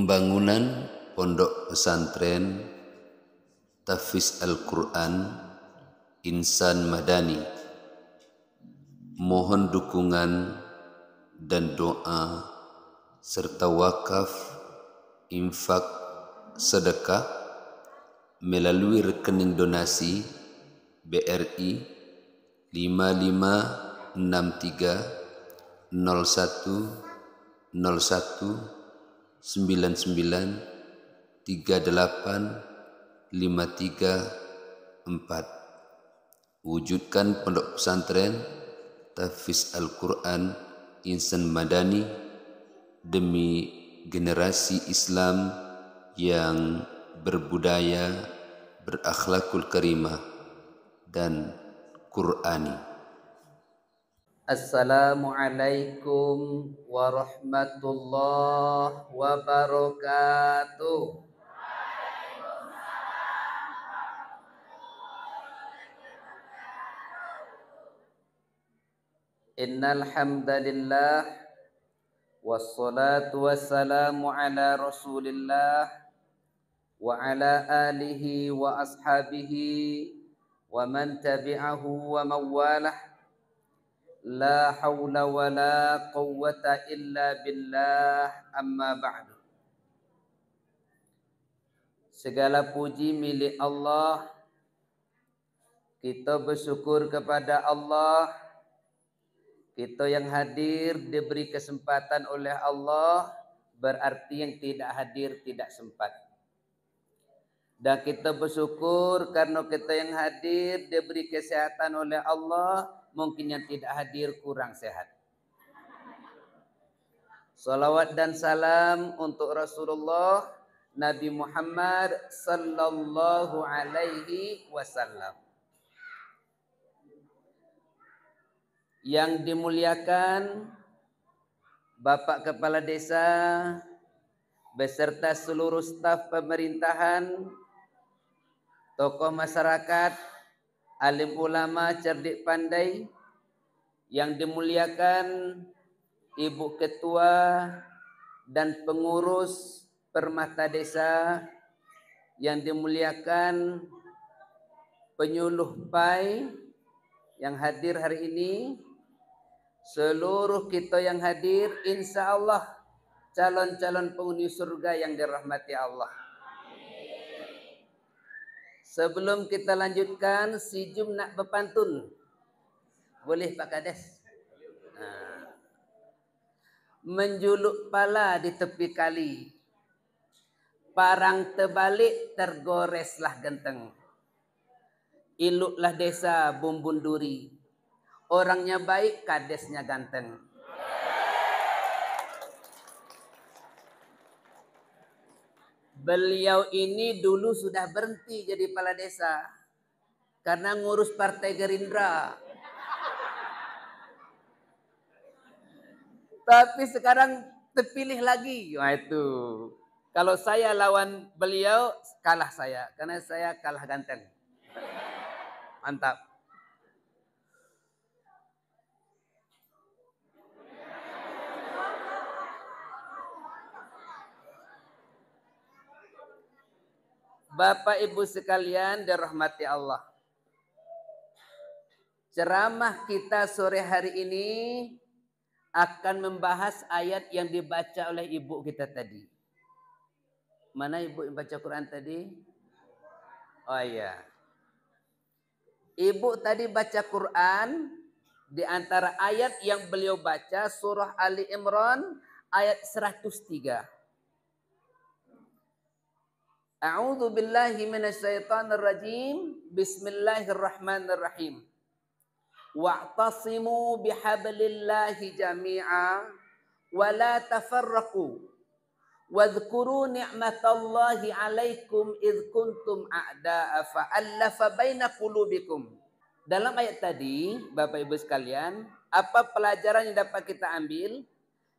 Pembangunan Pondok Pesantren Tahfiz Al-Quran Insan Madani. Mohon dukungan dan doa serta wakaf, infak, sedekah melalui rekening donasi BRI 5563 01 01 99 38 534. Wujudkan Pondok Pesantren Tahfiz Al-Quran Insan Madani demi generasi Islam yang berbudaya, berakhlakul karimah dan Qur'ani. Assalamualaikum warahmatullahi wabarakatuh. Innal hamdalillah wassalatu wassalamu ala Rasulillah wa ala alihi wa ashabihi wa man tabi'ahu wa mawalah. La hawla wa la quwwata illa billah, amma ba'du. Segala puji milik Allah. Kita bersyukur kepada Allah. Kita yang hadir diberi kesempatan oleh Allah, berarti yang tidak hadir tidak sempat. Dan kita bersyukur karena kita yang hadir diberi kesehatan oleh Allah, mungkin yang tidak hadir kurang sehat. Salawat dan salam untuk Rasulullah Nabi Muhammad sallallahu alaihi wasallam. Yang dimuliakan Bapak Kepala Desa beserta seluruh staf pemerintahan, tokoh masyarakat, alim ulama cerdik pandai, yang dimuliakan Ibu Ketua dan pengurus Permata Desa, yang dimuliakan penyuluh PAI yang hadir hari ini, seluruh kita yang hadir, insya Allah calon-calon penghuni surga yang dirahmati Allah. Sebelum kita lanjutkan, si Jum nak berpantun. Boleh Pak Kades? Menjuluk pala di tepi kali, parang terbalik tergoreslah genteng. Iluklah desa bumbun duri, orangnya baik kadesnya ganteng. Beliau ini dulu sudah berhenti jadi kepala desa karena ngurus Partai Gerindra. Tapi sekarang terpilih lagi. Wah itu. Kalau saya lawan beliau, kalah saya. Karena saya kalah ganteng. Mantap. Bapak Ibu sekalian dirahmati Allah. Ceramah kita sore hari ini akan membahas ayat yang dibaca oleh ibu kita tadi. Mana ibu yang baca Quran tadi? Oh iya. Ibu tadi baca Quran, di antara ayat yang beliau baca surah Ali Imran ayat 103. A'udzu billahi minasyaitonir rajim. Bismillahirrahmanirrahim. Wa'tasimu bihablillahi jami'a wa la tafarraqu. Wadhkuru ni'matallahi 'alaikum id kuntum a'da'a fa'alafa baina qulubikum. Dalam ayat tadi, Bapak Ibu sekalian, apa pelajaran yang dapat kita ambil?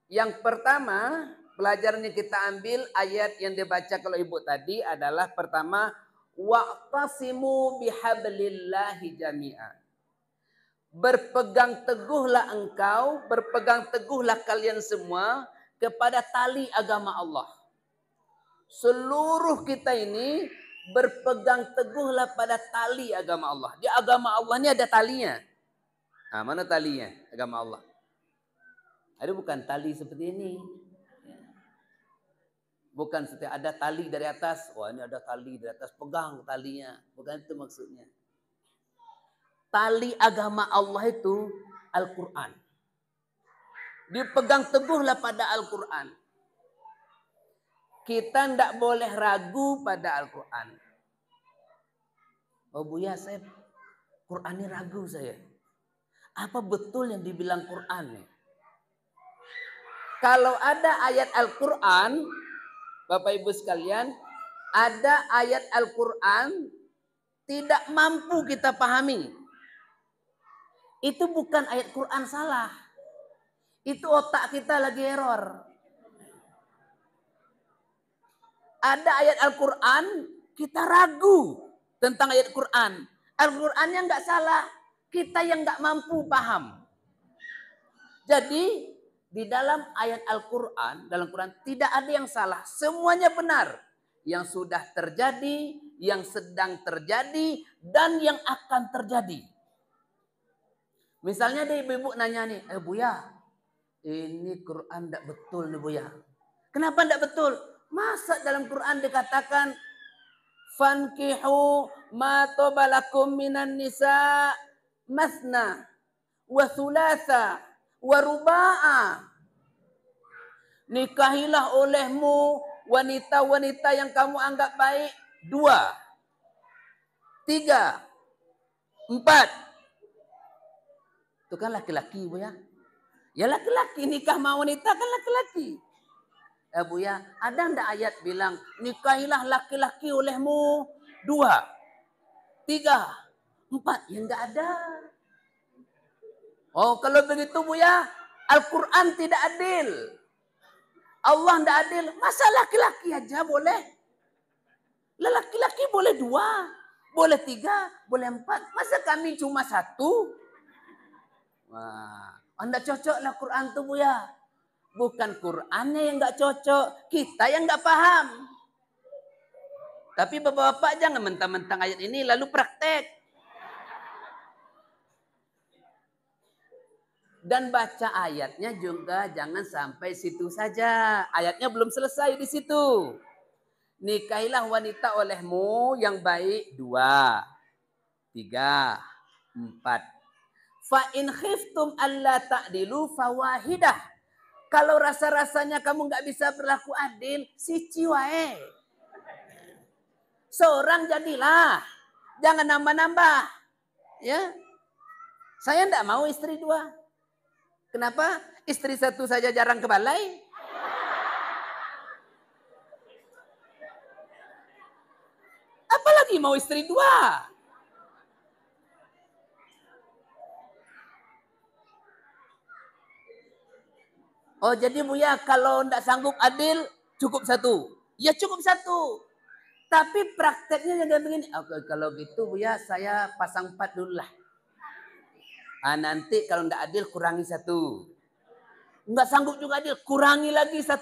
Yang pertama, pelajaran yang kita ambil ayat yang dibaca kalau ibu tadi adalah pertama, wa'tasimu bihablillahi jami'a. Berpegang teguhlah engkau, berpegang teguhlah kalian semua kepada tali agama Allah. Seluruh kita ini berpegang teguhlah pada tali agama Allah. Di agama Allah ini ada talinya. Nah, mana talinya agama Allah? Ada bukan tali seperti ini. Bukan setiap ada tali dari atas. Wah, ini ada tali dari atas. Pegang talinya. Bukan itu maksudnya. Tali agama Allah itu Al-Quran. Dipegang teguhlah pada Al-Quran. Kita tidak boleh ragu pada Al-Quran. Oh Buya, saya Quran ini ragu saya. Apa betul yang dibilang Quran nih? Kalau ada ayat Al-Quran, Bapak Ibu sekalian, ada ayat Al-Quran tidak mampu kita pahami. Itu bukan ayat Quran salah. Itu otak kita lagi error. Ada ayat Al-Quran, kita ragu tentang ayat Quran. Al-Qurannya nggak salah, kita yang nggak mampu paham. Jadi di dalam ayat Al-Quran, dalam Quran tidak ada yang salah, semuanya benar. Yang sudah terjadi, yang sedang terjadi, dan yang akan terjadi. Misalnya ada ibu-ibu nanya nih, Buya, ini Quran tidak betul nih Buya. Kenapa tidak betul? Masa dalam Quran dikatakan fankihu ma tobalakum minan nisa masna wa thulatha wa ruba'a. Nikahilah olehmu wanita-wanita yang kamu anggap baik 2, 3, 4. Itu kan laki-laki Bu ya. Ya laki-laki nikah sama wanita kan laki-laki. Buya, ada ndak ayat bilang nikahilah laki-laki olehmu 2, 3, 4? Ya nggak ada. Oh kalau begitu Buya, Al-Quran tidak adil. Allah ndak adil. Masa laki-laki aja boleh? Laki-laki boleh 2, boleh 3, boleh 4. Masa kami cuma 1? Wah, anda cocoklah Quran tuh Buya. Bukan Qurannya yang nggak cocok, kita yang nggak paham. Tapi bapak-bapak jangan mentang-mentang ayat ini lalu praktek. Dan baca ayatnya juga jangan sampai situ saja. Ayatnya belum selesai di situ. Nikahilah wanita olehmu yang baik 2, 3, 4. Fa in khiftum alla ta'dilu fawahidah. Kalau rasa-rasanya kamu nggak bisa berlaku adil, siji wae. Seorang jadilah. Jangan nambah-nambah. Ya. Saya nggak mau istri 2. Kenapa? Istri 1 saja jarang ke balai. Apalagi mau istri 2. Oh jadi Buya kalau tidak sanggup adil cukup 1. Ya cukup 1. Tapi prakteknya jangan begini. Oke, kalau gitu Buya saya pasang 4 dulu lah. Nanti kalau tidak adil kurangi 1. Nggak sanggup juga adil kurangi lagi 1.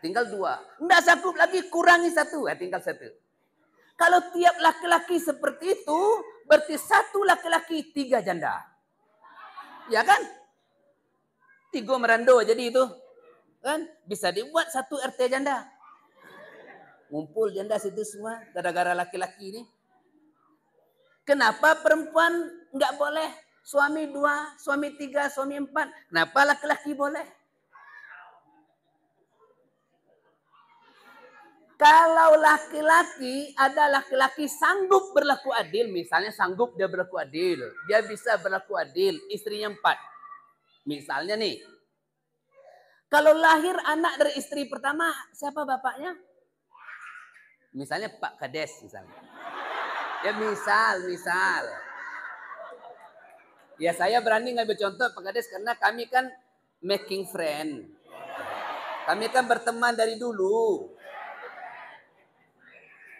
Tinggal 2. Nggak sanggup lagi kurangi 1. Tinggal 1. Kalau tiap laki-laki seperti itu berarti 1 laki-laki 3 janda. Ya kan? 3 merando jadi itu. Kan? Bisa dibuat 1 RT janda. Ngumpul janda situ semua. Gara-gara laki-laki ini. Kenapa perempuan nggak boleh? Suami 2, suami 3, suami 4. Kenapa laki-laki boleh? Kalau laki-laki, ada laki-laki sanggup berlaku adil. Misalnya sanggup dia berlaku adil. Dia bisa berlaku adil. Istrinya 4. Misalnya nih, kalau lahir anak dari istri pertama, siapa bapaknya? Misalnya Pak Kades misalnya. Ya misal. Ya saya berani ngambil contoh Pak Kades karena kami kan making friend. Kami kan berteman dari dulu.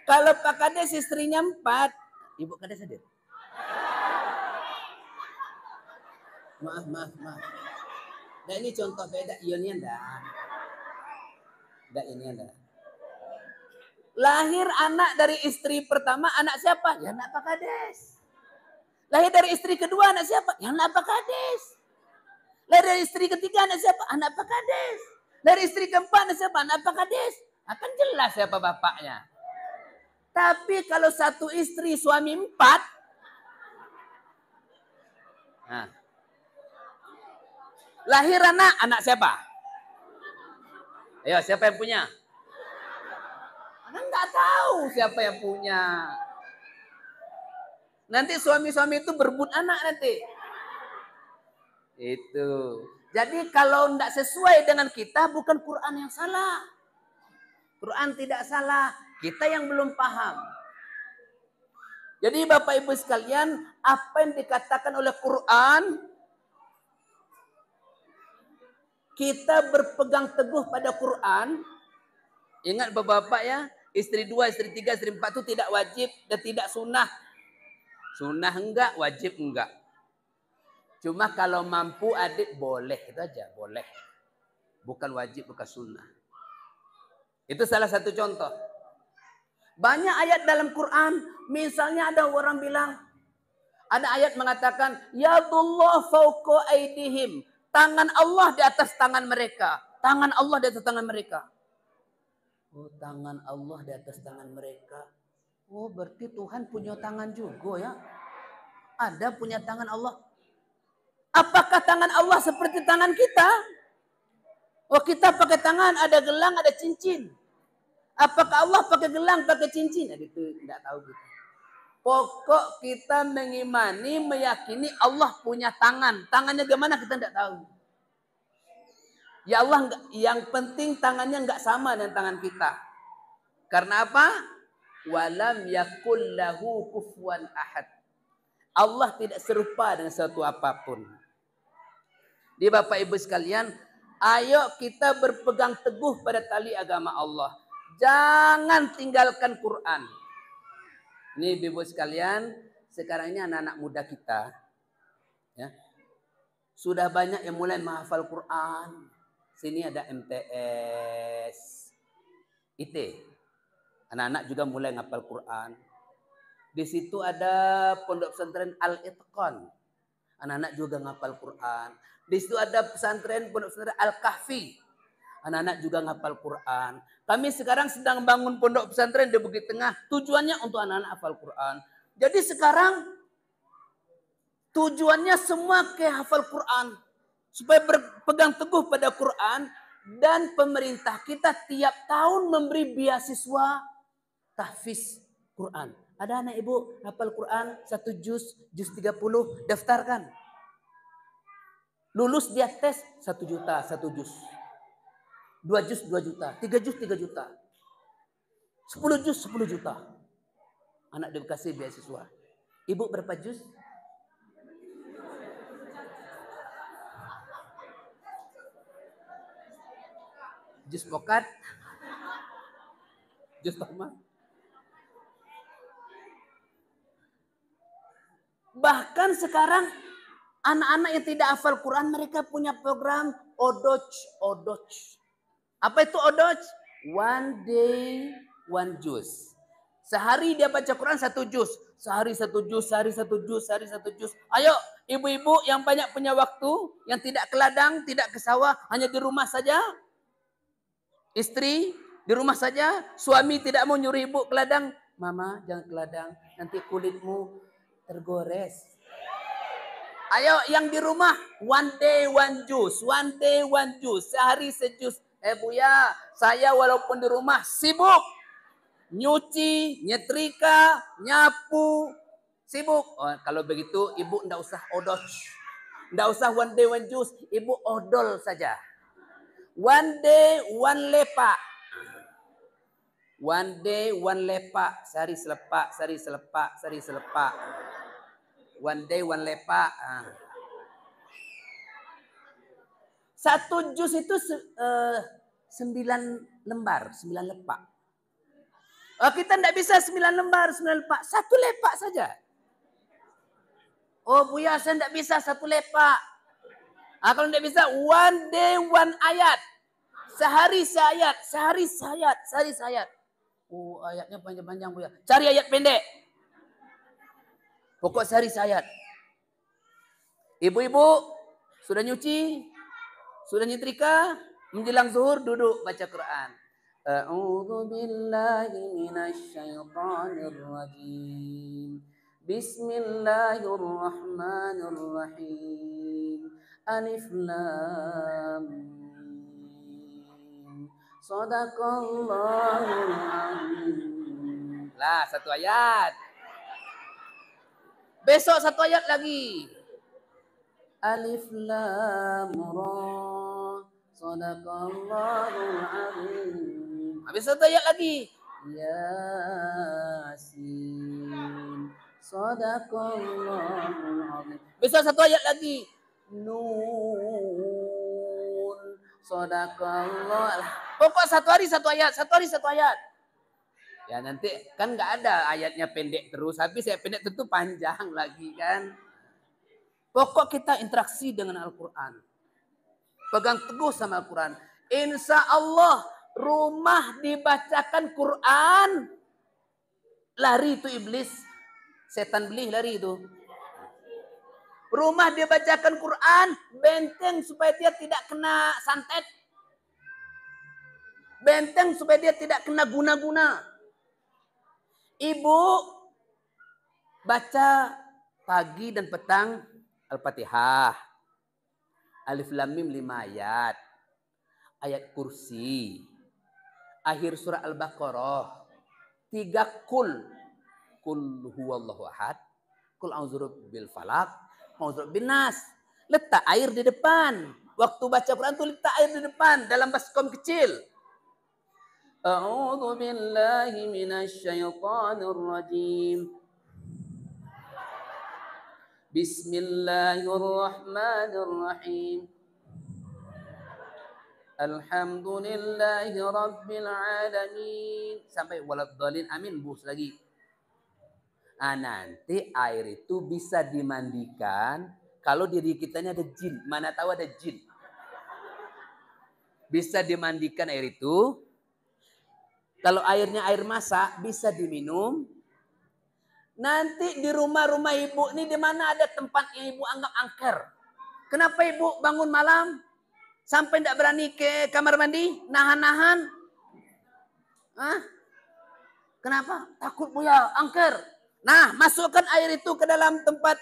Kalau Pak Kades istrinya 4, Ibu Kades hadir. Maaf. Nah ini contoh beda, ini enggak. Enggak ini enggak. Lahir anak dari istri pertama, anak siapa? Ya anak Pak Kades. Lahir dari istri kedua, anak siapa? Ya anak Pak Kades. Lahir dari istri ketiga, anak siapa? Anak Pak Kades. Dari istri keempat, anak siapa? Anak Pak Kades. Akan jelas siapa bapaknya. Tapi kalau satu istri, suami 4. Nah. Lahir anak siapa? Ayo, siapa yang punya? Anak nggak tahu siapa yang punya. Nanti suami-suami itu berebut anak nanti. Itu. Jadi kalau tidak sesuai dengan kita, bukan Quran yang salah. Quran tidak salah. Kita yang belum paham. Jadi Bapak Ibu sekalian, apa yang dikatakan oleh Quran, kita berpegang teguh pada Quran. Ingat Bapak-bapak ya, istri 2, istri 3, istri 4 itu tidak wajib dan tidak sunnah. Sunnah enggak, wajib enggak. Cuma kalau mampu adik boleh, itu aja, boleh. Bukan wajib, bukan sunnah. Itu salah satu contoh. Banyak ayat dalam Quran, misalnya ada orang bilang, ada ayat mengatakan, Yadullah fauqa aidihim. Tangan Allah di atas tangan mereka. Tangan Allah di atas tangan mereka. Oh, tangan Allah di atas tangan mereka. Oh, berarti Tuhan punya tangan juga ya. Ada punya tangan Allah. Apakah tangan Allah seperti tangan kita? Oh, kita pakai tangan, ada gelang, ada cincin. Apakah Allah pakai gelang, pakai cincin? Nah, itu tidak tahu kita. Pokok kita mengimani, meyakini Allah punya tangan. Tangannya gimana kita tidak tahu. Ya Allah, yang penting tangannya enggak sama dengan tangan kita. Karena apa? Walam yakul lahu kufuwan ahad. Allah tidak serupa dengan sesuatu apapun. Di Bapak Ibu sekalian, ayo kita berpegang teguh pada tali agama Allah. Jangan tinggalkan Quran. Ini Ibu sekalian, sekarang ini anak-anak muda kita, ya, sudah banyak yang mulai menghafal Quran. Sini ada MTS, IT. Anak-anak juga mulai menghafal Quran. Di situ ada pondok pesantren Al-Itqan. Anak-anak juga menghafal Quran. Di situ ada pesantren pondok pesantren Al-Kahfi. Anak-anak juga menghafal Quran. Kami sekarang sedang bangun pondok pesantren di Bukit Tengah. Tujuannya untuk anak-anak hafal Quran. Jadi sekarang tujuannya semua ke hafal Quran. Supaya berpegang teguh pada Quran. Dan pemerintah kita tiap tahun memberi beasiswa tahfiz Quran. Ada anak ibu hafal Quran 1 juz 30, daftarkan. Lulus dia tes 1 juta 1 juz. 2 juz 2 juta, 3 juz 3 juta. 10 juz 10 juta. Anak dikasih beasiswa. Ibu berapa juz? Juz pokat? Juz toma? Bahkan sekarang anak-anak yang tidak hafal Quran, mereka punya program Odoj. Apa itu Odoj? One day, one juz. Sehari dia baca Quran 1 juz. Sehari 1 juz, sehari 1 juz, sehari 1 juz. Ayo ibu-ibu yang banyak punya waktu, yang tidak ke ladang, tidak ke sawah, hanya di rumah saja. Istri di rumah saja, suami tidak mau nyuruh ibu ke ladang. Mama jangan ke ladang, nanti kulitmu tergores. Ayo yang di rumah, one day one juz, one day one juz, sehari sejuz. Buya, saya walaupun di rumah sibuk. Nyuci, nyetrika, nyapu, sibuk. Oh, kalau begitu ibu ndak usah odoj. Ndak usah one day one juz, ibu odol saja. One day one lepak. One day one lepak, sehari selepak, sehari selepak, sehari selepak. One day one lepak. 1 juz itu 9 lembar, 9 lepak. Oh, kita tidak bisa 9 lembar, 9 lepak. 1 lepak saja. Oh Buya, saya tidak bisa 1 lepak. Kalau tidak bisa, one day one ayat. Sehari seayat, sehari seayat, sehari seayat. Oh, ayatnya panjang-panjang Buya. Cari ayat pendek. Pokok sehari ayat. Ibu-ibu sudah nyuci, sudah nyetrika, menjelang zuhur duduk baca Quran. A'udzu billahi minasyaitonir rajim. Bismillahirrahmanirrahim. Alif lam mim. Shadaqallahul azim. Lah, satu ayat. Besok satu ayat lagi. Alif lam ra. Shadaqallahul azim. Habis satu ayat lagi. Yasin. Shadaqallahul azim. Besok satu ayat lagi. Nun. Shadaqallah. Pokok satu hari satu ayat, satu hari satu ayat. Ya nanti kan nggak ada ayatnya pendek terus, habis saya pendek tentu panjang lagi kan. Pokok kita interaksi dengan Al-Quran. Pegang teguh sama Al-Quran. Insya Allah rumah dibacakan Quran, lari itu iblis. Setan belih lari itu. Rumah dibacakan Quran, benteng supaya dia tidak kena santet. Benteng supaya dia tidak kena guna-guna. Ibu baca pagi dan petang Al-Fatihah. Alif Lam Mim 5 ayat. Ayat kursi. Akhir surah Al-Baqarah. 3 kul. Kul huwallahu ahad. Kul a'udzu bil falaq. A'udzu bin nas. Letak air di depan. Waktu baca Quran tuh letak air di depan dalam baskom kecil. A'udzu billahi minasyaitonir rajim. Bismillahirrahmanirrahim. Alhamdulillahi rabbil alamin. Sampai waladhdallin, amin, bus lagi. Nah, nanti air itu bisa dimandikan kalau diri kita ini ada jin. Mana tahu ada jin. Bisa dimandikan air itu. Kalau airnya air masak bisa diminum. Nanti di rumah-rumah ibu ini di mana ada tempat yang ibu anggap angker. Kenapa ibu bangun malam sampai tidak berani ke kamar mandi, nahan-nahan? Hah? Kenapa? Takut Buya, angker. Nah, masukkan air itu ke dalam tempat.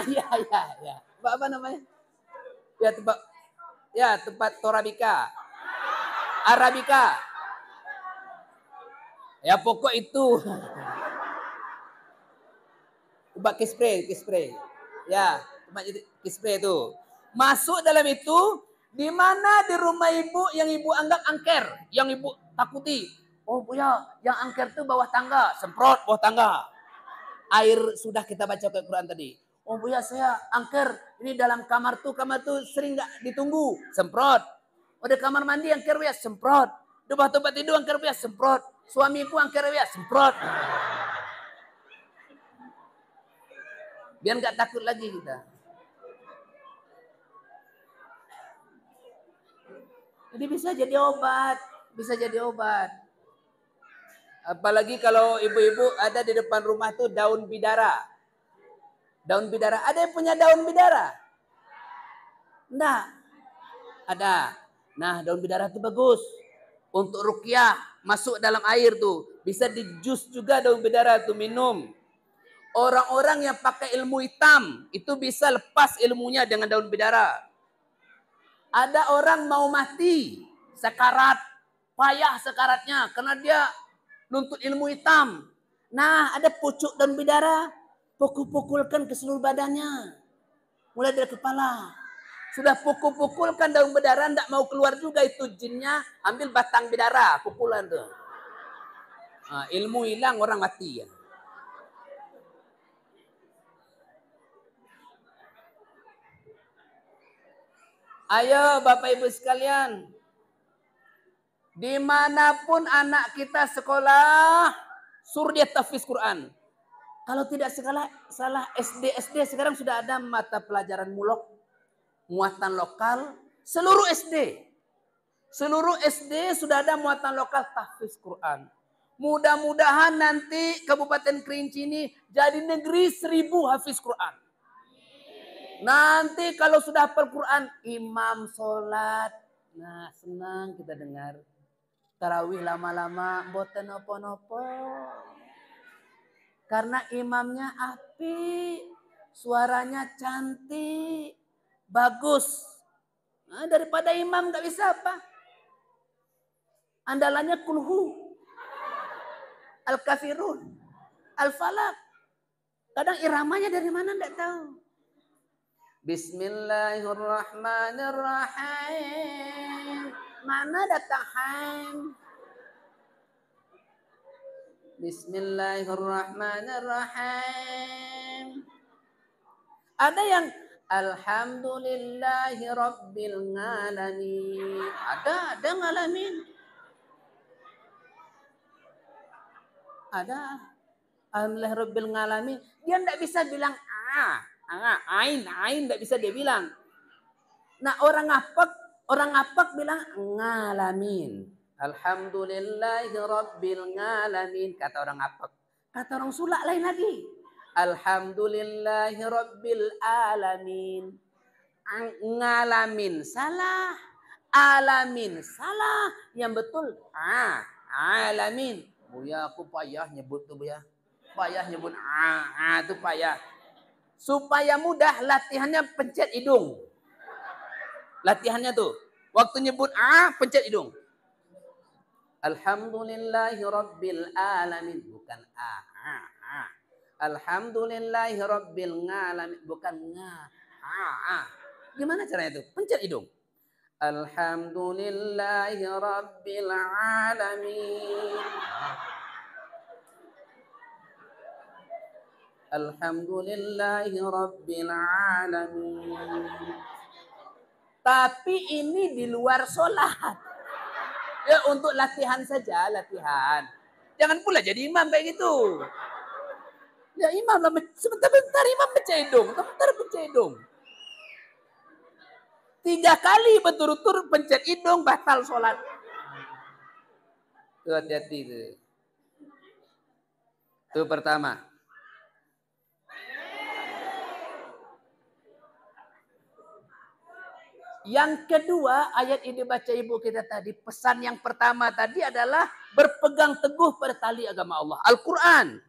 Ya. Apa namanya? Tempat Torabika. Arabika. Ya pokok itu. Tempat kispray. Ya, tempat kispray itu. Masuk dalam itu, di mana di rumah ibu yang ibu anggap angker, yang ibu takuti. Oh Buya, yang angker itu bawah tangga, semprot bawah tangga. Air sudah kita baca ke Quran tadi. Oh Buya, saya angker, ini dalam kamar tuh sering nggak ditunggu, semprot. Oh di kamar mandi angker ya, semprot. Di bawah tempat tidur angker ya, semprot. Suamiku angker ya, semprot. Biar nggak takut lagi kita. Jadi bisa jadi obat. Apalagi kalau ibu-ibu ada di depan rumah tuh daun bidara. Daun bidara, ada yang punya daun bidara? Enggak. Ada. Nah, daun bidara itu bagus. Untuk ruqyah, masuk dalam air tuh. Bisa di jus juga daun bidara tuh minum. Orang-orang yang pakai ilmu hitam, itu bisa lepas ilmunya dengan daun bidara. Ada orang mau mati, sekarat, payah sekaratnya, karena dia nuntut ilmu hitam. Nah, ada pucuk daun bidara, pukul-pukulkan ke seluruh badannya. Mulai dari kepala. Sudah pukul-pukulkan daun bidara, tidak mau keluar juga itu jinnya, ambil batang bidara, pukulan tuh. Nah, ilmu hilang, orang mati ya. Ayo Bapak Ibu sekalian, dimanapun anak kita sekolah, suruh dia tahfiz Quran. Kalau tidak salah SD sekarang sudah ada mata pelajaran mulok, muatan lokal, seluruh SD. Seluruh SD sudah ada muatan lokal tahfiz Quran. Mudah-mudahan nanti Kabupaten Kerinci ini jadi negeri 1000 hafiz Quran. Nanti kalau sudah hafal Quran, imam sholat. Nah, senang kita dengar. Tarawih lama-lama, boten nopo-nopo. Karena imamnya api, suaranya cantik, bagus. Nah, daripada imam gak bisa apa? Andalannya kulhu, al-kafirun, al-falak. Kadang iramanya dari mana gak tahu. Bismillahirrahmanirrahim. Mana datang haim? Bismillahirrahmanirrahim. Ada yang alhamdulillahi rabbil alamin. Ada ngalamin. Ada alhamdulillah rabbil alamin. Dia enggak bisa bilang ain enggak bisa dia bilang. Nah, orang ngapak bilang ngalamin. Alhamdulillahi rabbil alamin kata orang ngapak. Kata orang Sulak lain lagi. Alhamdulillahi rabbil alamin. Ngalamin salah, alamin salah. Yang betul alamin. Buya aku payah nyebut tuh Buya. Payah nyebut tuh payah. Supaya mudah latihannya pencet hidung. Latihannya tuh. Waktu nyebut pencet hidung. Alhamdulillahi rabbil alamin. Bukan Alhamdulillahi rabbil alamin. Bukan Gimana caranya itu? Pencet hidung. Alhamdulillahi rabbil alamin. Alhamdulillahi rabbil alamin. Tapi ini di luar sholat. Ya untuk latihan saja, latihan. Jangan pula jadi imam kayak gitu. Ya imam lah, sebentar-bentar imam pencet hidung, sebentar pencet hidung. 3 kali berturut-turut pencet hidung batal sholat. Tuh hati-hati tuh. Itu pertama. Yang kedua, ayat ini baca ibu kita tadi. Pesan yang pertama tadi adalah berpegang teguh pada tali agama Allah. Al-Quran.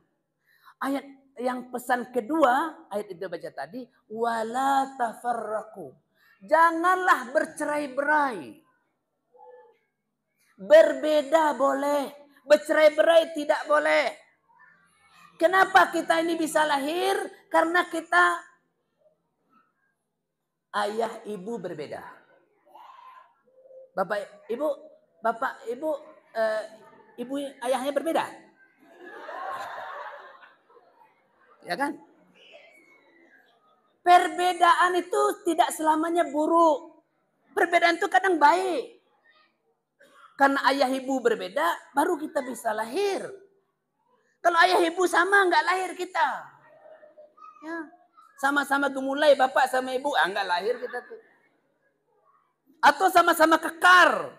Ayat yang pesan kedua, ayat itu baca tadi. Wala tafarraku. Janganlah bercerai-berai. Berbeda boleh. Bercerai-berai tidak boleh. Kenapa kita ini bisa lahir? Karena kita ayah ibu berbeda. Bapak ibu ibu ayahnya berbeda. Ya kan? Perbedaan itu tidak selamanya buruk. Perbedaan itu kadang baik. Karena ayah ibu berbeda, baru kita bisa lahir. Kalau ayah ibu sama, enggak lahir kita. Ya. Sama-sama gemulai bapak sama ibu, enggak lahir kita tuh. Atau sama-sama kekar.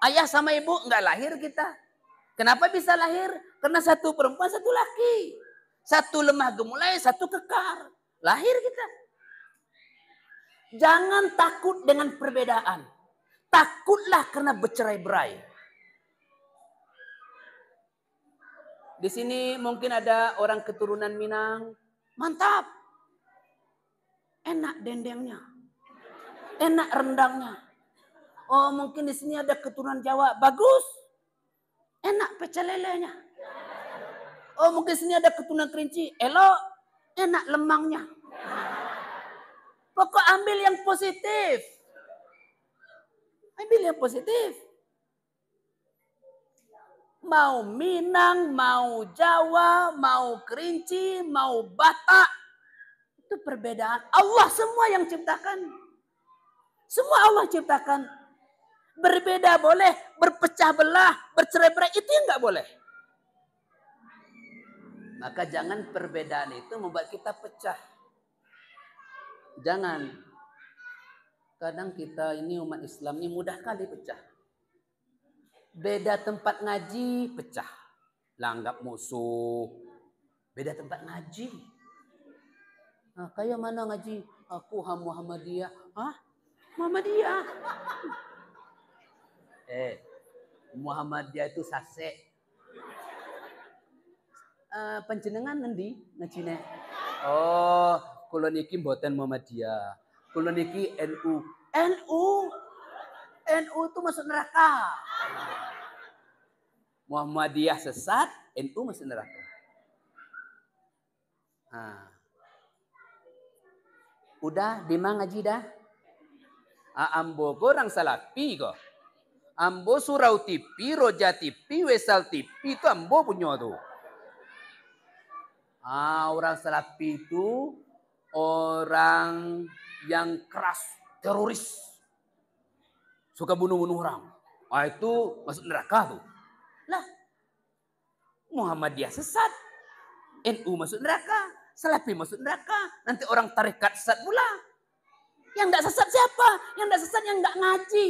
Ayah sama ibu enggak lahir kita. Kenapa bisa lahir? Karena satu perempuan, satu laki. Satu lemah gemulai, satu kekar. Lahir kita. Jangan takut dengan perbedaan. Takutlah karena bercerai-berai. Di sini mungkin ada orang keturunan Minang. Mantap. Enak dendengnya. Enak rendangnya. Oh, mungkin di sini ada keturunan Jawa. Bagus. Enak pecel lelenya. Oh, mungkin di sini ada keturunan Kerinci. Elok. Enak lemangnya. Pokok ambil yang positif. Ambil yang positif. Mau Minang, mau Jawa, mau Kerinci, mau Batak. Itu perbedaan. Allah semua yang ciptakan. Semua Allah ciptakan. Berbeda boleh, berpecah belah, bercerai-berai itu yang enggak boleh. Maka jangan perbedaan itu membuat kita pecah. Jangan. Kadang kita ini umat Islam ini mudah kali pecah. Beda tempat ngaji pecah. Langgap musuh. Beda tempat ngaji. Nah, kayak mana ngaji? Aku Muhammadiyah. Hah? Muhammadiyah. Muhammadiyah itu sase. Panjenengan nanti ngajine. Oh, kula niki mboten Muhammadiyah. Kula niki NU. NU itu masuk neraka. Muhammadiyah sesat, NU masuk neraka. Nah. Udah, dimang ngaji dah? Ambo korang salapi kok. Ambo surau TV, roja TV, wesal TV itu ambo punya tuh. Orang salapi itu orang yang keras, teroris. Suka bunuh-bunuh orang. Itu masuk neraka tuh. Lah, Muhammadiyah sesat. NU masuk neraka. Salafi masuk neraka. Nanti orang tarekat sesat pula. Yang enggak sesat siapa? Yang enggak sesat yang enggak ngaji.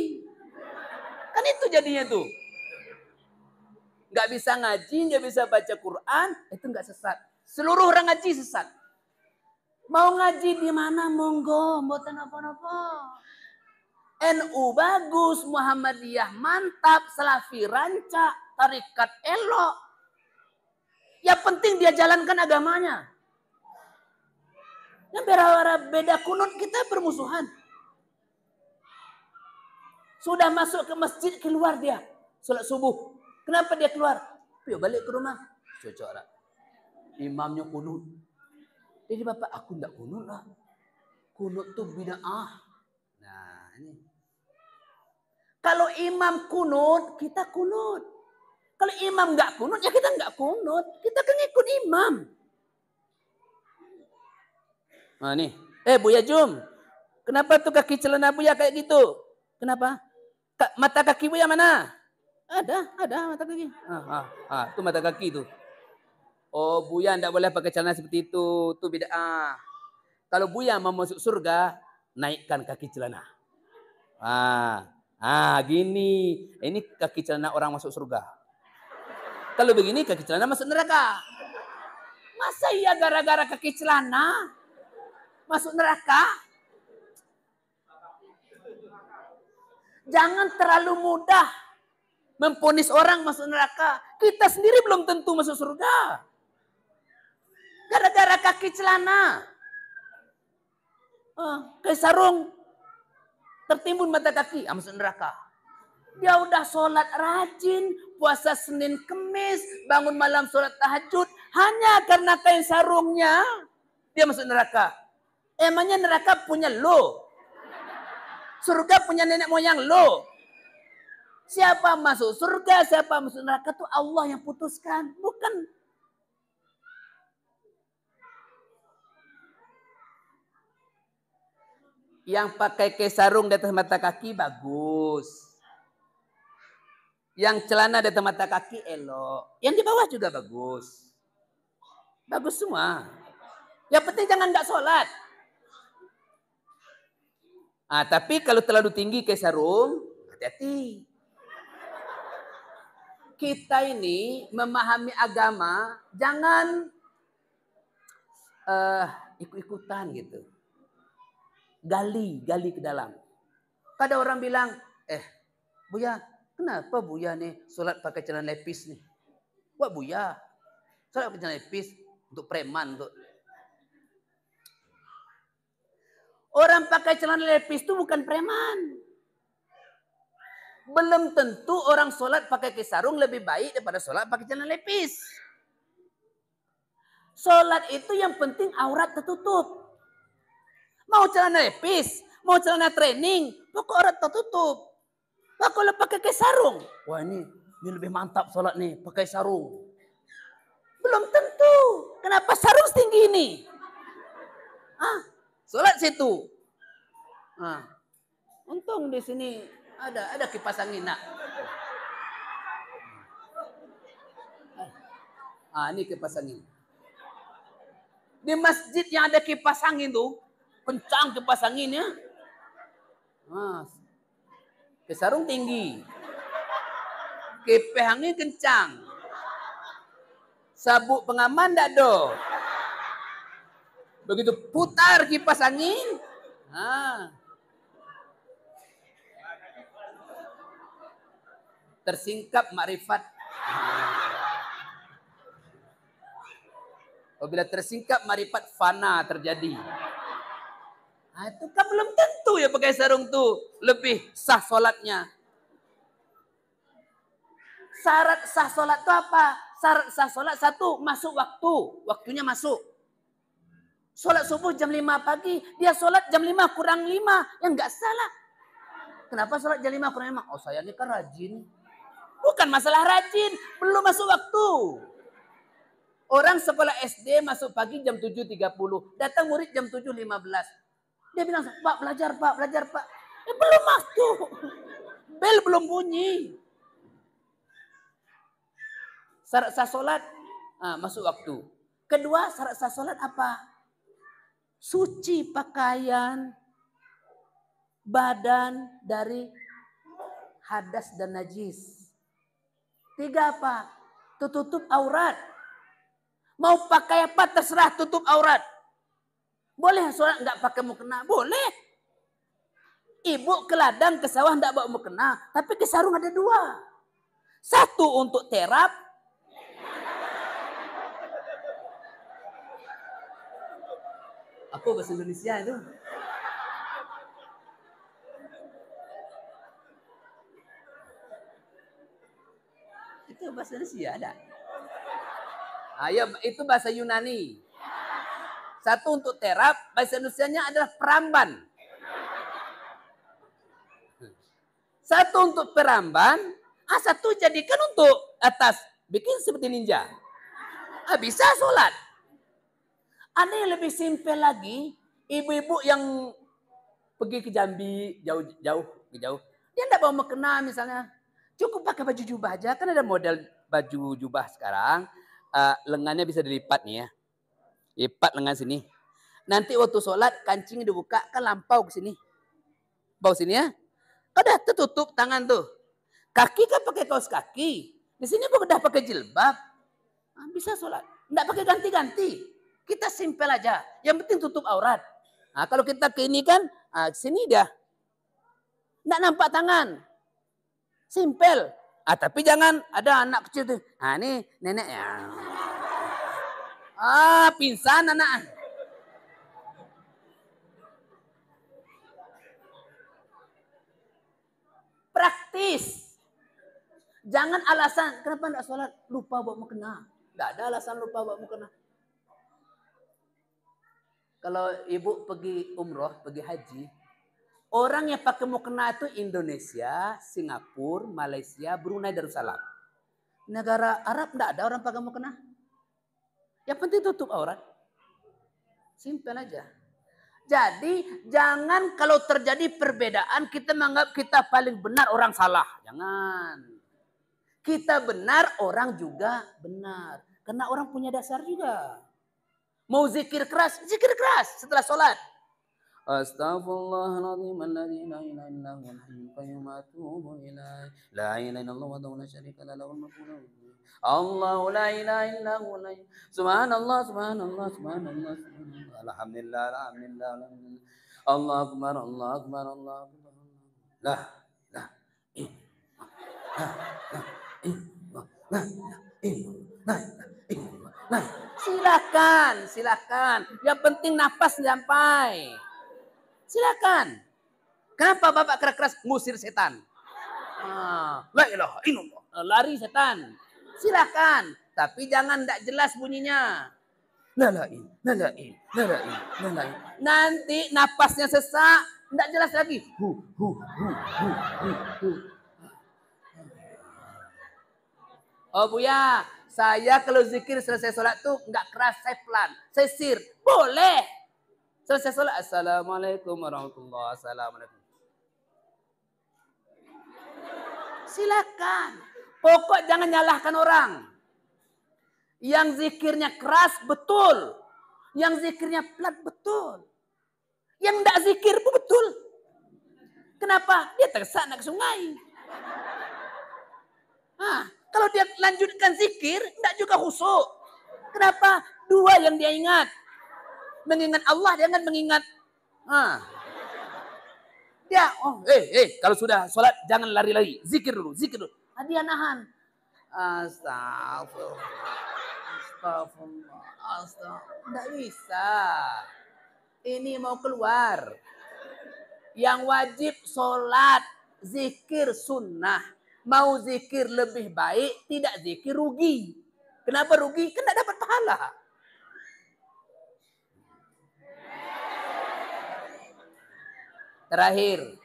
Kan itu jadinya tuh. Enggak bisa ngaji, enggak bisa baca Quran, itu enggak sesat. Seluruh orang ngaji sesat. Mau ngaji di mana monggo, mboten apa-apa. NU bagus, Muhammadiyah mantap, Salafi rancak, tarekat elok. Yang penting dia jalankan agamanya. Yang beda kunut kita bermusuhan. Sudah masuk ke masjid keluar dia. Salat subuh. Kenapa dia keluar? Yuk balik ke rumah. Cocok lah. Imamnya kunut. Jadi bapak aku enggak kunut lah. Kunut tuh bid'ah. Nah ini. Kalau imam kunut, kita kunut. Kalau imam enggak kunut, ya kita enggak kunut. Kita kan ikut imam. Nah nih. Buya Jum. Kenapa tuh kaki celana Buya kayak gitu? Kenapa? Mata kaki Buya mana? Ada mata kaki. Itu mata kaki tuh. Oh, Buya enggak boleh pakai celana seperti itu. Itu bid'ah. Kalau Buya mau masuk surga, naikkan kaki celana. Gini. Ini kaki celana orang masuk surga. Kalau begini kaki celana masuk neraka. Masa iya gara-gara kaki celana masuk neraka? Jangan terlalu mudah memponis orang masuk neraka. Kita sendiri belum tentu masuk surga. Gara-gara kaki celana. Kayak sarung. Tertimbun mata kaki. Masuk neraka. Dia udah sholat rajin. Puasa Senin Kemis. Bangun malam sholat tahajud. Hanya karena kain sarungnya. Dia masuk neraka. Emangnya neraka punya lo. Surga punya nenek moyang lo. Siapa masuk surga, siapa masuk neraka itu Allah yang putuskan. Bukan. Yang pakai sarung di atas mata kaki bagus. Yang celana di atas mata kaki elok. Yang di bawah juga bagus. Bagus semua. Yang penting jangan enggak sholat. Tapi kalau terlalu tinggi kayak sarung, hati-hati. Kita ini memahami agama, jangan ikut-ikutan gitu. Gali ke dalam. Kadang orang bilang, Buya, kenapa Buya nih sholat pakai celana lepis nih? Wah Buya, sholat pakai celana lepis untuk preman. Orang pakai celana lepis itu bukan preman. Belum tentu orang sholat pakai sarung lebih baik daripada sholat pakai celana lepis. Sholat itu yang penting aurat tertutup. Mau celana lepis, mau celana training, pokok aurat tertutup. Nah, kalau pakai sarung, wah ini lebih mantap sholat nih, pakai sarung. Belum tentu. Kenapa sarung setinggi ini? Sholat situ. Untung di sini ada kipas angin nak. Ini kipas angin. Di masjid yang ada kipas angin tuh, kencang kipas anginnya. Ke sarung tinggi. Kipas angin kencang. Sabuk pengaman ndak do. Begitu putar kipas angin. Tersingkap makrifat. Apabila tersingkap makrifat fana terjadi. Itu kan belum tentu ya pakai sarung tuh lebih sah solatnya. Syarat sah solat itu apa? Syarat sah solat satu, masuk waktu. Waktunya masuk. Solat subuh jam 5 pagi, dia solat jam 5 kurang 5. Ya enggak salah. Kenapa solat jam 5 kurang 5? Oh saya ini kan rajin. Bukan masalah rajin, belum masuk waktu. Orang sekolah SD masuk pagi jam 7.30. Datang murid jam 7.15. Dia bilang, Pak belajar Pak. Belum masuk. Bel belum bunyi. Syarat sah solat, masuk waktu. Kedua, syarat sah solat apa? Suci pakaian, badan dari hadas dan najis. Tiga apa? Tutup aurat. Mau pakai apa terserah tutup aurat. Boleh sholat nggak pakai mukena? Boleh. Ibu ke ladang, ke sawah nggak bawa mukena. Tapi ke sarung ada dua. Satu untuk terap. Apa bahasa Indonesia itu? Itu bahasa Indonesia ada. Ayo, itu bahasa Yunani. Satu untuk terap, bahasa Indonesianya adalah peramban. Satu untuk peramban, satu jadikan untuk atas. Bikin seperti ninja. Bisa sholat. Ada yang lebih simpel lagi, ibu-ibu yang pergi ke Jambi, jauh. Dia tidak bawa mukena misalnya. Cukup pakai baju jubah aja, kan ada model baju jubah sekarang. Lengannya bisa dilipat nih ya. Lipat lengan sini. Nanti waktu sholat kancing dibuka kan lampau ke sini. Bau sini ya. Udah tertutup tangan tuh. Kaki kan pakai kaos kaki. Di sini udah pakai jilbab. Bisa sholat. Nggak pakai ganti-ganti. Kita simpel aja. Yang penting tutup aurat. Kalau kita ke ini kan, sini dah. Nggak nampak tangan. Simpel. Tapi jangan ada anak kecil tuh. Ini neneknya. Pingsan anak. Praktis. Jangan alasan, kenapa enggak sholat? Lupa bawa mukena. Enggak ada alasan lupa bawa mukena. Kalau ibu pergi umroh, pergi haji, orang yang pakai mukena itu Indonesia, Singapura, Malaysia, Brunei Darussalam. Negara Arab enggak ada orang pakai mukena. Yang penting tutup aurat. Simpel aja. Jadi jangan kalau terjadi perbedaan kita menganggap kita paling benar, orang salah. Jangan. Kita benar, orang juga benar. Karena orang punya dasar juga. Mau zikir keras setelah sholat. Astaghfirullahaladzim alladzi la ilaha illa huwal hayyul qayyum wa atubu ilaih. La ilaha illallah wahdahu la syarika lahu lahul mulku wa lahul hamdu. Allahu la ilaha illa huwa. Subhanallah. Alhamdulillah. Allahu akbar. La Silakan. Yang penting nafas sampai. Silakan. Kenapa Bapak keras-keras ngusir setan? La ilaha illallah. Lari setan. Silakan. Tapi jangan tidak jelas bunyinya. Lalain. Nanti napasnya sesak. Tidak jelas lagi. Oh Buya, saya kalau zikir selesai sholat tuh nggak keras, saya pelan. Saya sir. Boleh. Selesai sholat. Assalamualaikum warahmatullahi wabarakatuh. Silakan. Pokok jangan nyalahkan orang. Yang zikirnya keras betul. Yang zikirnya pelan betul. Yang enggak zikir pun betul. Kenapa? Dia tersana ke sungai. Nah, kalau dia lanjutkan zikir, tidak juga khusyuk. Kenapa? Dua yang dia ingat. Mengingat Allah, jangan mengingat. Nah, dia, kalau sudah sholat, jangan lari-lari. Zikir dulu, zikir dulu. Nah, dia nahan. Astagfirullah. Tidak bisa. Ini mau keluar. Yang wajib sholat, zikir sunnah. Mau zikir lebih baik, tidak zikir rugi. Kenapa rugi? Kan tidak dapat pahala. Terakhir,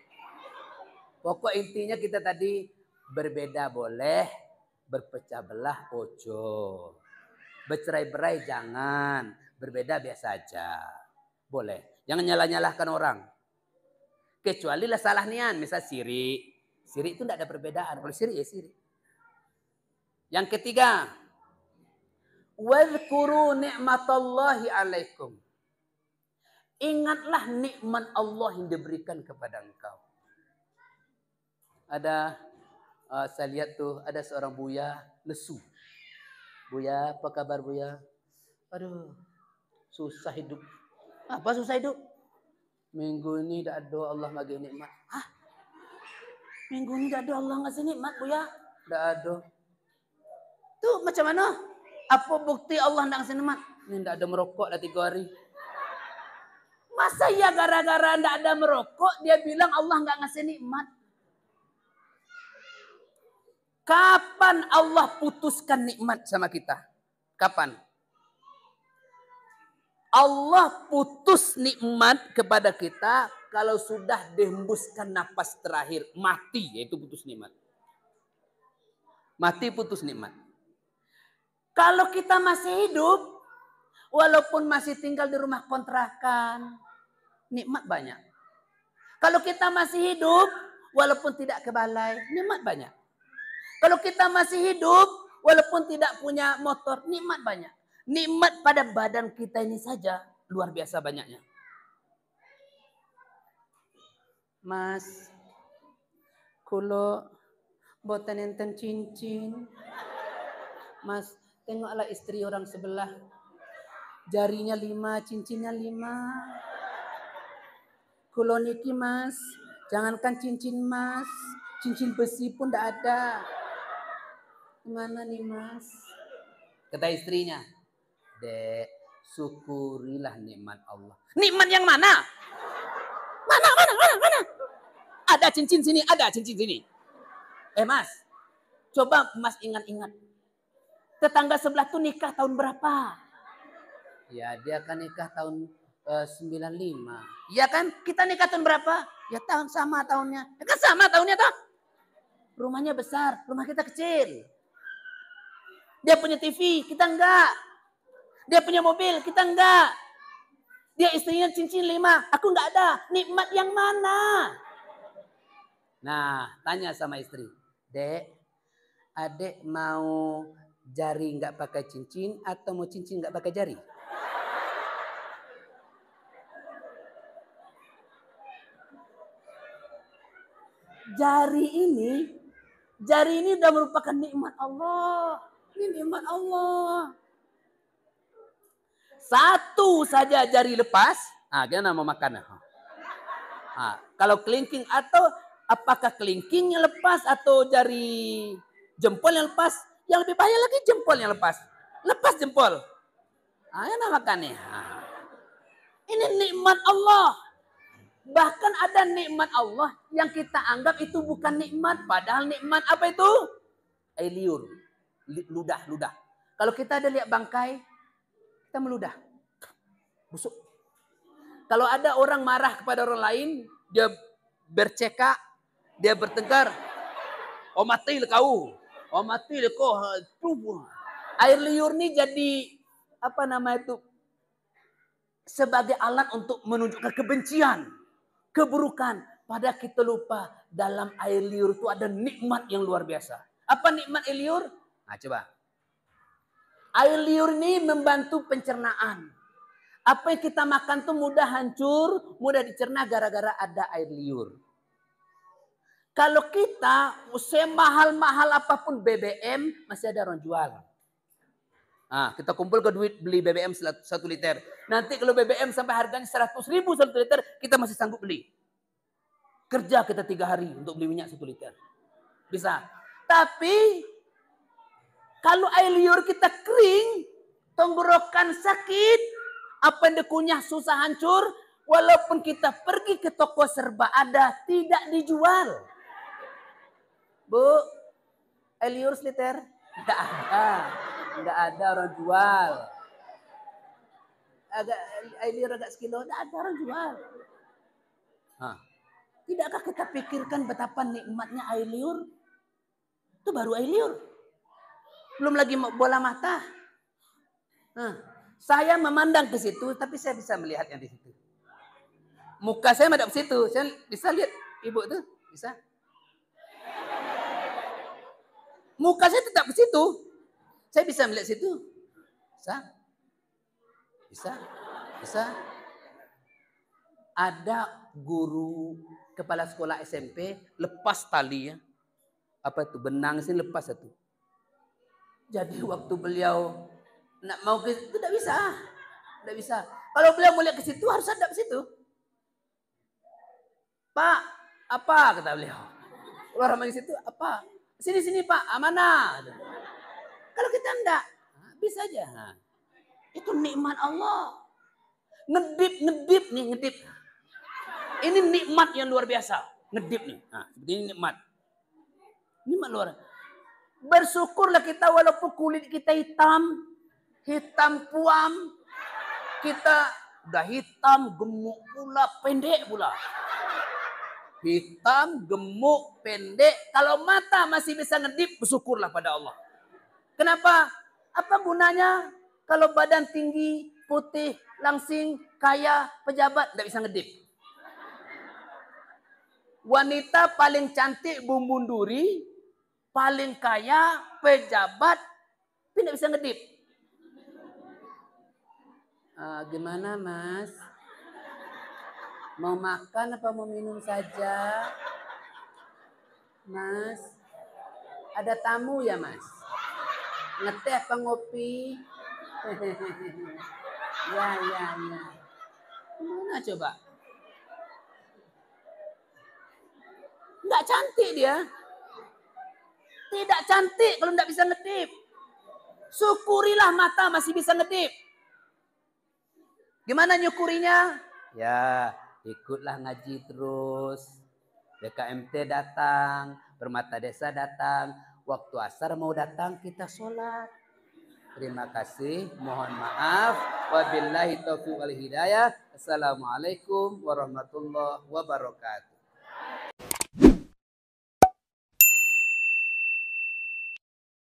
pokok intinya kita tadi berbeda boleh, berpecah belah ojo. Bercerai-berai jangan, berbeda biasa aja. Boleh, jangan nyalah-nyalahkan orang. Kecuali lah salah nian, misal sirik. Sirik itu tidak ada perbedaan. Kalau sirik ya sirik. Yang ketiga, wadhkuru ni'matallahi alaikum. Ingatlah nikmat Allah yang diberikan kepada engkau. Ada, saya lihat tuh, ada seorang buya lesu. Buya, apa kabar Buya? Aduh, susah hidup. Apa susah hidup? Minggu ini tidak ada Allah bagi nikmat. Hah? Minggu ini tidak ada Allah ngasih nikmat Buya? Tidak ada. Tuh macam mana? Apa bukti Allah tidak ngasih nikmat? Ini tidak ada merokok dah 3 hari. Masa ya gara-gara tidak ada merokok dia bilang Allah nggak ngasih nikmat? Kapan Allah putuskan nikmat sama kita? Kapan? Allah putus nikmat kepada kita kalau sudah dihembuskan napas terakhir. Mati, yaitu putus nikmat. Mati putus nikmat. Kalau kita masih hidup, walaupun masih tinggal di rumah kontrakan, nikmat banyak. Kalau kita masih hidup, walaupun tidak ke balai, nikmat banyak. Kalau kita masih hidup, walaupun tidak punya motor, nikmat banyak. Nikmat pada badan kita ini saja luar biasa banyaknya. Mas, kulo boten enten cincin. Mas, tengoklah istri orang sebelah. Jarinya 5, cincinnya 5. Kulo niki mas, jangankan cincin mas, cincin besi pun tidak ada. Gimana nih mas? Kata istrinya, Dek, syukurilah nikmat Allah. Nikmat yang mana? Mana? Ada cincin sini, ada cincin sini. Mas, coba mas ingat-ingat. Tetangga sebelah tuh nikah tahun berapa? Ya dia kan nikah tahun 95. Ya kan kita nikah tahun berapa? Ya tahun sama tahunnya. Ya kan sama tahunnya toh. Rumahnya besar, rumah kita kecil. Dia punya TV, kita enggak. Dia punya mobil, kita enggak. Dia istrinya cincin 5, aku enggak ada. Nikmat yang mana? Nah, tanya sama istri. Dek, adek mau jari enggak pakai cincin atau mau cincin enggak pakai jari? Jari ini udah merupakan nikmat Allah. Ini nikmat Allah. Satu saja jari lepas, gimana mau makan? Kalau kelingking atau apakah kelingking yang lepas atau jari jempol yang lepas? Yang lebih bahaya lagi jempol yang lepas. Lepas jempol. Gimana makannya? Ini nikmat Allah. Bahkan ada nikmat Allah yang kita anggap itu bukan nikmat. Padahal nikmat apa itu? Air liur. Ludah. Kalau kita ada lihat bangkai, kita meludah. Busuk. Kalau ada orang marah kepada orang lain, dia bercekak, dia bertengkar. Oh mati kau. Oh mati kau. Air liur ini jadi apa nama itu? Sebagai alat untuk menunjukkan kebencian, keburukan. Padahal kita lupa dalam air liur itu ada nikmat yang luar biasa. Apa nikmat air liur? Coba. Air liur ini membantu pencernaan. Apa yang kita makan tuh mudah hancur, mudah dicerna gara-gara ada air liur. Kalau kita semahal-mahal apapun BBM masih ada orang jual. Nah, kita kumpul ke duit beli BBM 1 liter. Nanti kalau BBM sampai harganya 100.000 1 liter, kita masih sanggup beli. Kerja kita 3 hari untuk beli minyak 1 liter. Bisa. Tapi kalau air liur kita kering, tenggorokan sakit, apa yang dikunyah susah hancur, walaupun kita pergi ke toko serba ada, tidak dijual. Bu, air liur seliter? Tidak ada. Tidak ada orang jual. Air liur agak sekilo, tidak ada orang jual. Nah, tidakkah kita pikirkan betapa nikmatnya air liur? Itu baru air liur. Belum lagi bola mata. Nah, saya memandang ke situ, tapi saya bisa melihat yang di situ. Muka saya madap situ, saya bisa lihat ibu itu, bisa. Muka saya tetap ke situ. Saya bisa melihat situ. Bisa. Ada guru kepala sekolah SMP lepas tali ya. Apa itu? Benang sini lepas itu. Jadi waktu beliau nak mau ke situ tidak bisa. Tidak bisa. Kalau beliau mau lihat ke situ harus hadap ke situ. Pak, apa kata beliau? Keluar dari situ apa? Sini Pak, amanah. Kalau kita enggak, bisa aja. Itu nikmat Allah. Ngedip nih, ngedip. Ini nikmat yang luar biasa. Ngedip nih. Nah, seperti ini nikmat. Nikmat luar. Bersyukurlah kita walaupun kulit kita hitam puam. Kita udah hitam, gemuk pula, pendek pula. Hitam, gemuk, pendek. Kalau mata masih bisa ngedip, bersyukurlah pada Allah. Kenapa? Apa gunanya kalau badan tinggi, putih, langsing, kaya, pejabat, tidak bisa ngedip. Wanita paling cantik Bumbun Duri, paling kaya, pejabat, tapi tidak bisa ngedip. Gimana Mas? Mau makan apa mau minum saja? Mas, ada tamu ya Mas? Ngeteh apa ngopi? Ya. Mana coba? Enggak cantik dia. Tidak cantik kalau enggak bisa ngedip. Syukurilah mata masih bisa ngedip. Gimana nyukurinya? Ya, ikutlah ngaji terus. BKMT datang, Permata Desa datang. Waktu asar mau datang kita sholat. Terima kasih. Mohon maaf. Wabillahi taufiq wal hidayah. Assalamualaikum warahmatullahi wabarakatuh.